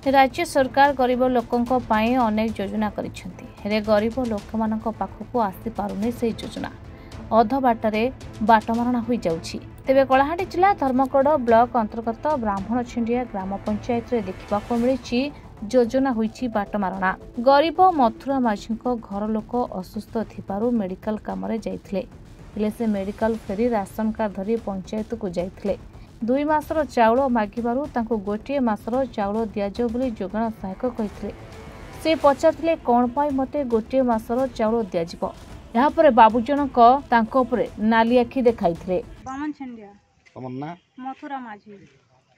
राज्य सरकार गरीब लोकों अनेक योजना करिसेंति गरीब लोक पाखक आसी पारुनी से योजना अध बाटर बाटमारणा हो जाउछि। तेबे कलाहांडी जिला धर्मगढ़ ब्लॉक अंतर्गत ब्राह्मण छिंडिया ग्राम पंचायत रे देखिबाको मिलिछि योजना होइछि बाटमारणा। गरीब मथुरा माझी घर लोक असुस्थ थिबारु मेडिकल कामरे जाइथिले हेले से मेडिकल फेरी राशन कार्ड धरी पंचायत को जाइथिले। 2 मासर चाउल मागिबारु तांको गोटे मासर चाउल दियाजो बोली जोगाण सहायक कहिथिले। से पचारथिले कोन पाई मते गोटे मासर चाउल दियाजिबो। यहाँ पर बाबूजनक तांको उपरे नाली आखि देखाइथिले। बामन छंडिया तमन ना मथुरा माझी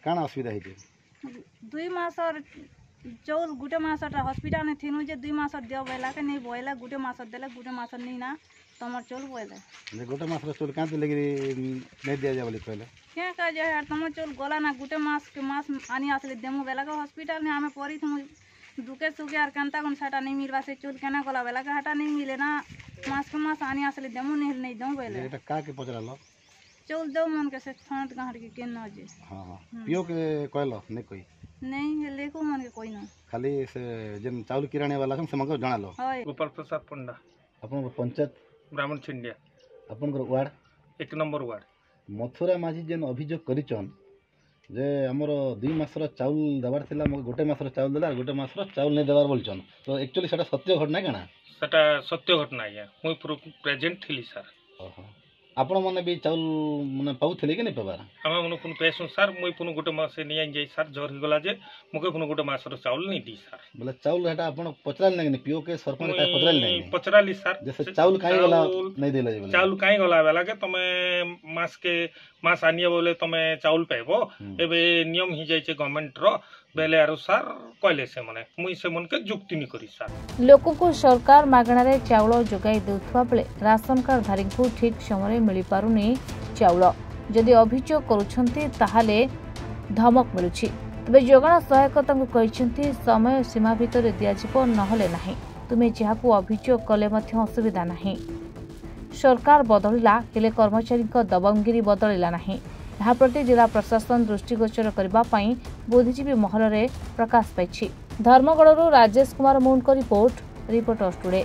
काना असुविधा हिते 2 मासर चौल गुटे मासटा हॉस्पिटल में थिनु जे 2 मासर दियो बेला के नहीं बोइला गुटे मासर देला गुटे मासर नहीं ना तमर चौल बोइला जे गोटे मासर चौल कांते लगी नहीं दिया जा बोली कहले क्या का जे यार तमर चौल गोला ना गुटे मास के मास आनी आसले देमु बेला के हॉस्पिटल में हमें परी थु दुके सुके यार कांता कोन साटा नहीं मिलवा से चौल केना गोला बेला के हटा नहीं मिले ना मास के मास आनी आसले देमु नहीं दऊ बेला एटा का के पचरालो चौल दऊ मन के से छांट गाहड़ के केना जे हां पियो के कहलो नहीं कोई नहीं लेको मन के कोई ना खाली से जन चावल किराने वाला से मको जणालो गोपाल प्रसाद पंडा अपन पंचायत ब्राह्मण छिंडिया अपन वार्ड 1 नंबर वार्ड मथुरा माझी जेन अभियोग करिचन जे हमर 2 मासर चावल देबार थिला मको गोटे मासर चावल देला गोटे मासर चावल नहीं देबार बोलचन तो एक्चुअली सेटा सत्य घटना काना सेटा सत्य घटना है मुई प्रेजेंट थिली सर ओहो आपण माने भी चावल माने पाउथिले कि नहीं पाबार हमें मने पुन पैसो सर मुई पुन गोटे मास नहीं जाई सर जर ही गला जे मुके पुन गोटे मासर चावल नहीं दी सर बोले चावल हेटा आपण पचराल नहीं पियो के सरपंच का पचराल नहीं पचराली सर जैसे चावल काई गला नहीं देला जे चावल काई गला बेला के तमे मास आनिए बोले तमे चावल पाइबो एबे नियम ही जाई छे गवर्नमेंट रो बेले आरो सर कहले से मने मुई से मन के जुक्ति नहीं करी सर लोक को सरकार मागणा रे चाउल जोगाई देउथवा बेले राशन कार्ड धारी को ठीक समय मिली पारुनी चाउल जदि अभियोग करूछंती ताहाले धमक मिलुछि। तबे जोगाण सहायक तांको कहिसंती समय सीमा भितर दियाजिबो नहले नाही तुमे जहाको अभियोग कले मध्य असुविधा नाही। सरकार बदलिला हेले कर्मचारी दबंगिरी बदलिला नाही। यहाँ प्रति जिला प्रशासन दृष्टिगोचर करने बुद्धिजीवी महल में प्रकाश पाई। धर्मगढ़ राजेश कुमार मुंड को रिपोर्ट रिपोर्टर्स टुडे।